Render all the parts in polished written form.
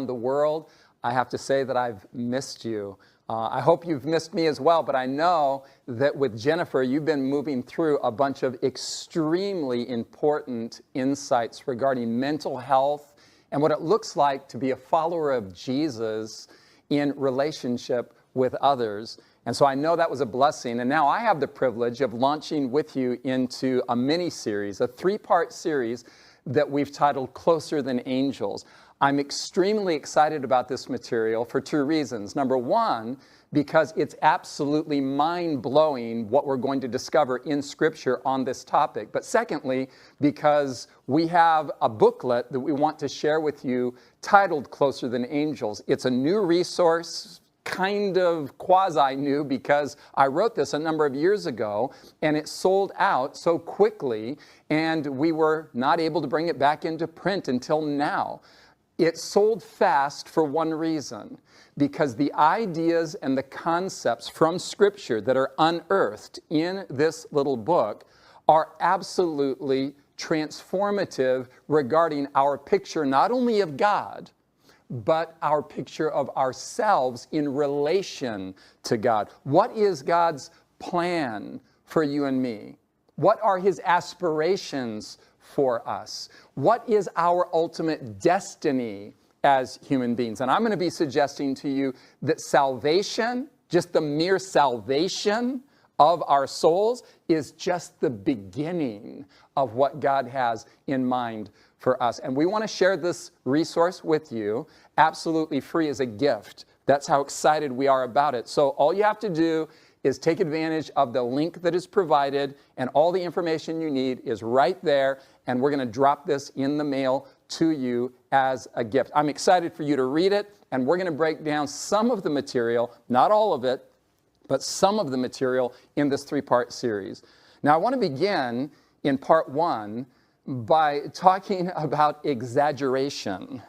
the world, I have to say that I've missed you. I hope you've missed me as well, but I know that with Jennifer, you've been moving through a bunch of extremely important insights regarding mental health and what it looks like to be a follower of Jesus in relationship with others. And so I know that was a blessing. And now I have the privilege of launching with you into a mini-series, a 3-part series that we've titled Closer Than Angels. I'm extremely excited about this material for 2 reasons. Number one, because it's absolutely mind-blowing what we're going to discover in Scripture on this topic. But secondly, because we have a booklet that we want to share with you titled Closer Than Angels. It's a new resource, kind of quasi-new, because I wrote this a number of years ago, and it sold out so quickly, and we were not able to bring it back into print until now. It sold fast for one reason, because the ideas and the concepts from Scripture that are unearthed in this little book are absolutely transformative regarding our picture not only of God, but our picture of ourselves in relation to God. What is God's plan for you and me? What are His aspirations for us? What is our ultimate destiny as human beings? And I'm going to be suggesting to you that salvation, just the mere salvation of our souls, is just the beginning of what God has in mind for us. And we want to share this resource with you absolutely free as a gift. That's how excited we are about it. So all you have to do is take advantage of the link that is provided, and all the information you need is right there, and we're going to drop this in the mail to you as a gift. I'm excited for you to read it, and we're going to break down some of the material, not all of it, but some of the material in this 3-part series. Now, I want to begin in part 1 by talking about exaggeration.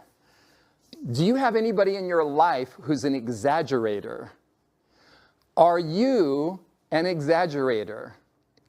Do you have anybody in your life who's an exaggerator? Are you an exaggerator?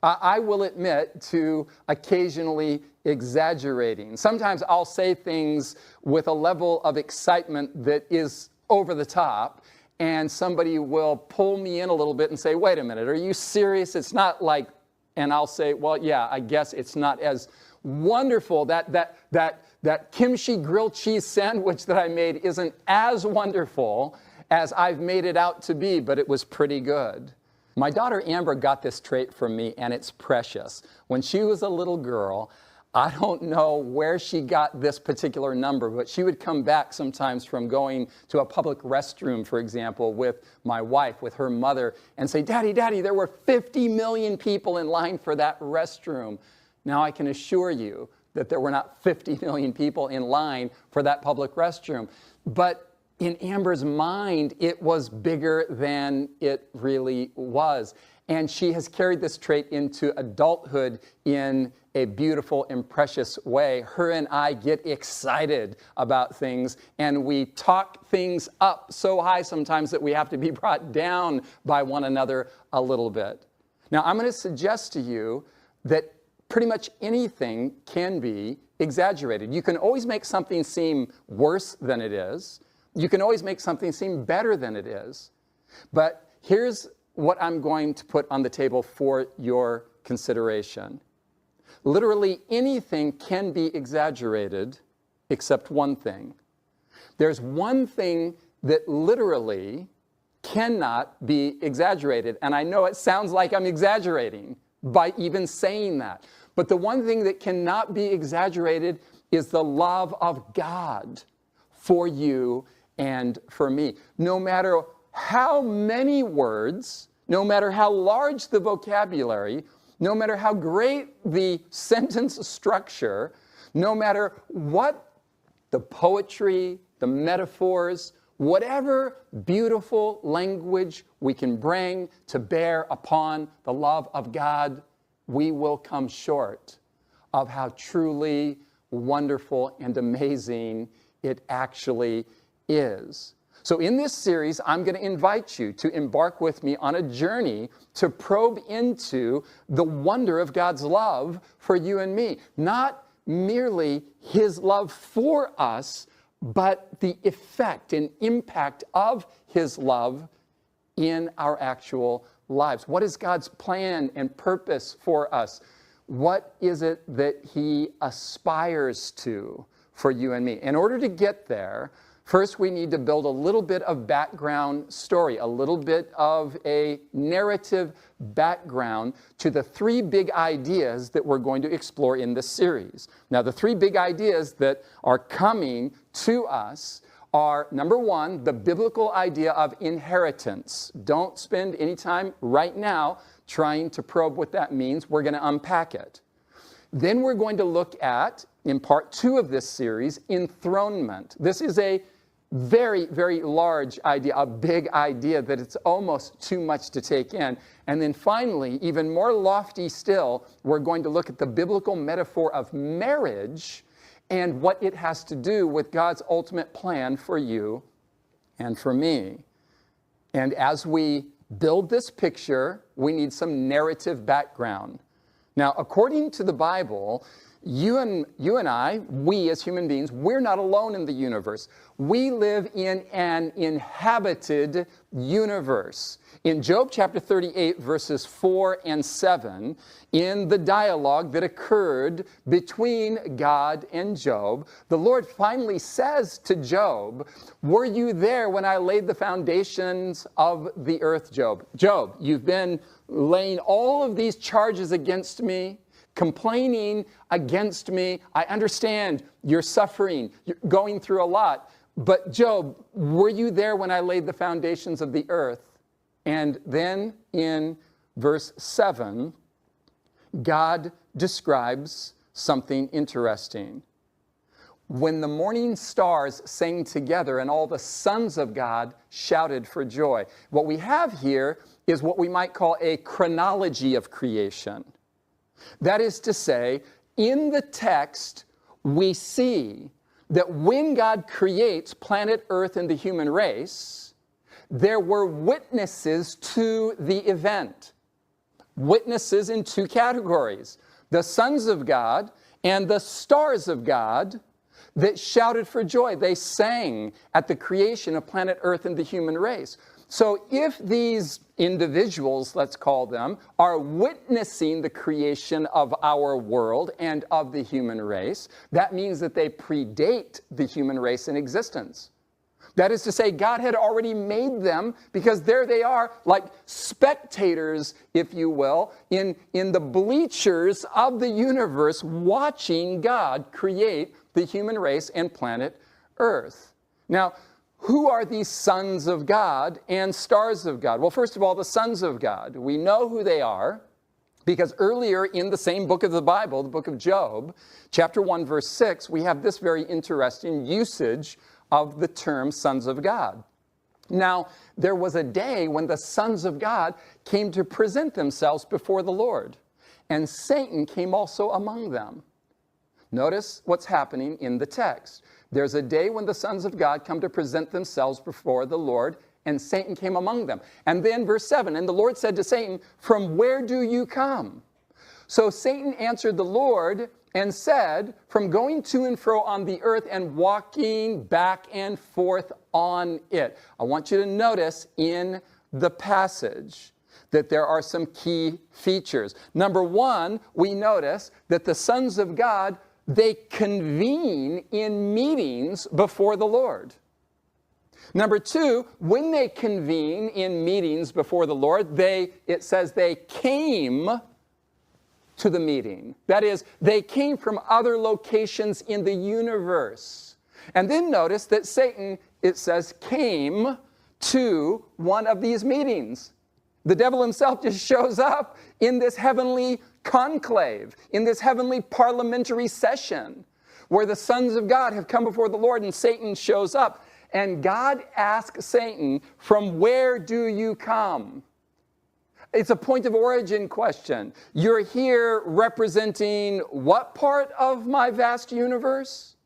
I will admit to occasionally exaggerating. Sometimes I'll say things with a level of excitement that is over the top, and somebody will pull me in a little bit and say, wait a minute, are you serious? It's not like, and I'll say, well, yeah, I guess it's not as wonderful. That kimchi grilled cheese sandwich that I made isn't as wonderful as I've made it out to be, but it was pretty good. My daughter Amber got this trait from me, and it's precious. When she was a little girl, I don't know where she got this particular number, but she would come back sometimes from going to a public restroom, for example, with my wife, with her mother, and say, Daddy, there were 50 million people in line for that restroom. Now I can assure you that there were not 50 million people in line for that public restroom. But in Amber's mind, it was bigger than it really was. And she has carried this trait into adulthood in a beautiful and precious way. Her and I get excited about things, and we talk things up so high sometimes that we have to be brought down by one another a little bit. Now, I'm going to suggest to you that pretty much anything can be exaggerated. You can always make something seem worse than it is. You can always make something seem better than it is. But here's what I'm going to put on the table for your consideration. Literally anything can be exaggerated except one thing. There's one thing that literally cannot be exaggerated. And I know it sounds like I'm exaggerating by even saying that. But the one thing that cannot be exaggerated is the love of God for you and for me. No matter how many words, no matter how large the vocabulary, no matter how great the sentence structure, no matter what the poetry, the metaphors, whatever beautiful language we can bring to bear upon the love of God, we will come short of how truly wonderful and amazing it actually is. So in this series, I'm going to invite you to embark with me on a journey to probe into the wonder of God's love for you and me. Not merely His love for us, but the effect and impact of his love in our actual lives. What is God's plan and purpose for us? What is it that he aspires to for you and me? In order to get there, first we need to build a little bit of background story, a little bit of a narrative background to the three big ideas that we're going to explore in this series. Now, the three big ideas that are coming to us are, number one, the biblical idea of inheritance. Don't spend any time right now trying to probe what that means. We're going to unpack it. Then we're going to look at, in part 2 of this series, enthronement. This is a very, very large idea, a big idea that it's almost too much to take in. And then finally, even more lofty still, we're going to look at the biblical metaphor of marriage and what it has to do with God's ultimate plan for you and for me. And as we build this picture, we need some narrative background. Now, according to the Bible, you and I, we as human beings, we're not alone in the universe. We live in an inhabited universe. In Job chapter 38, verses 4 and 7, in the dialogue that occurred between God and Job, the Lord finally says to Job, "Were you there when I laid the foundations of the earth, Job? Job, you've been laying all of these charges against me, complaining against me. I understand you're suffering, you're going through a lot. But Job, were you there when I laid the foundations of the earth?" And then in verse 7, God describes something interesting. "When the morning stars sang together and all the sons of God shouted for joy." What we have here is what we might call a chronology of creation. That is to say, in the text, we see that when God creates planet Earth and the human race, there were witnesses to the event. Witnesses in two categories: the sons of God and the stars of God that shouted for joy. They sang at the creation of planet Earth and the human race. So if these individuals, let's call them, are witnessing the creation of our world and of the human race, that means that they predate the human race in existence. That is to say, God had already made them, because there they are, like spectators, if you will, in the bleachers of the universe, watching God create the human race and planet Earth. Now, who are these sons of God and stars of God? Well, first of all, the sons of God. We know who they are because earlier in the same book of the Bible, the book of Job, chapter 1, verse 6, we have this very interesting usage of the term sons of God. Now, there was a day when the sons of God came to present themselves before the Lord, and Satan came also among them. Notice what's happening in the text. There's a day when the sons of God come to present themselves before the Lord, and Satan came among them. And then verse 7, "And the Lord said to Satan, 'From where do you come?' So Satan answered the Lord and said, 'From going to and fro on the earth and walking back and forth on it.'" I want you to notice in the passage that there are some key features. Number one, we notice that the sons of God, they convene in meetings before the Lord. Number two, when they convene in meetings before the Lord, it says they came to the meeting. That is, they came from other locations in the universe. And then notice that Satan, it says, came to one of these meetings. The devil himself just shows up in this heavenly conclave, in this heavenly parliamentary session, where the sons of God have come before the Lord, and Satan shows up. And God asks Satan, "From where do you come?" It's a point of origin question. You're here representing what part of my vast universe?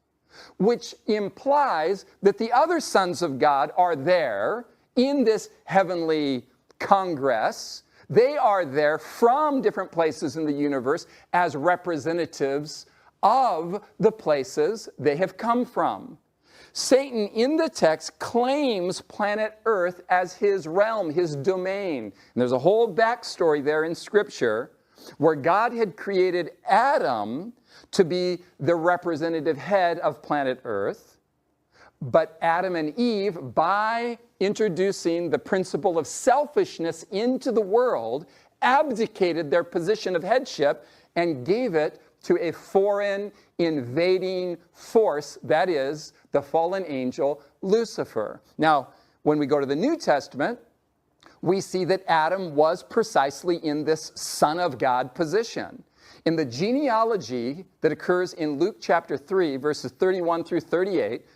Which implies that the other sons of God are there in this heavenly congress. They are there from different places in the universe as representatives of the places they have come from. Satan in the text claims planet Earth as his realm, his domain. And there's a whole backstory there in Scripture where God had created Adam to be the representative head of planet Earth. But Adam and Eve, by introducing the principle of selfishness into the world, abdicated their position of headship and gave it to a foreign invading force, that is, the fallen angel Lucifer. Now, when we go to the New Testament, we see that Adam was precisely in this Son of God position. In the genealogy that occurs in Luke chapter 3, verses 31 through 38,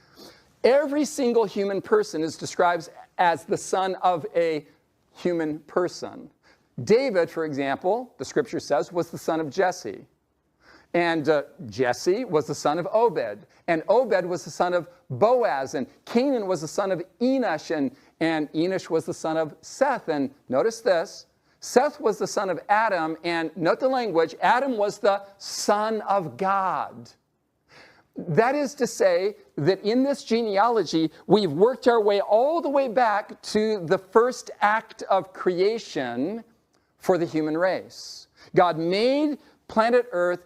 every single human person is described as the son of a human person. David, for example, the scripture says, was the son of Jesse. And Jesse was the son of Obed. And Obed was the son of Boaz. And Canaan was the son of Enosh. And Enosh was the son of Seth. And notice this. Seth was the son of Adam. And note the language. Adam was the son of God. That is to say that in this genealogy, we've worked our way all the way back to the first act of creation for the human race. God made planet Earth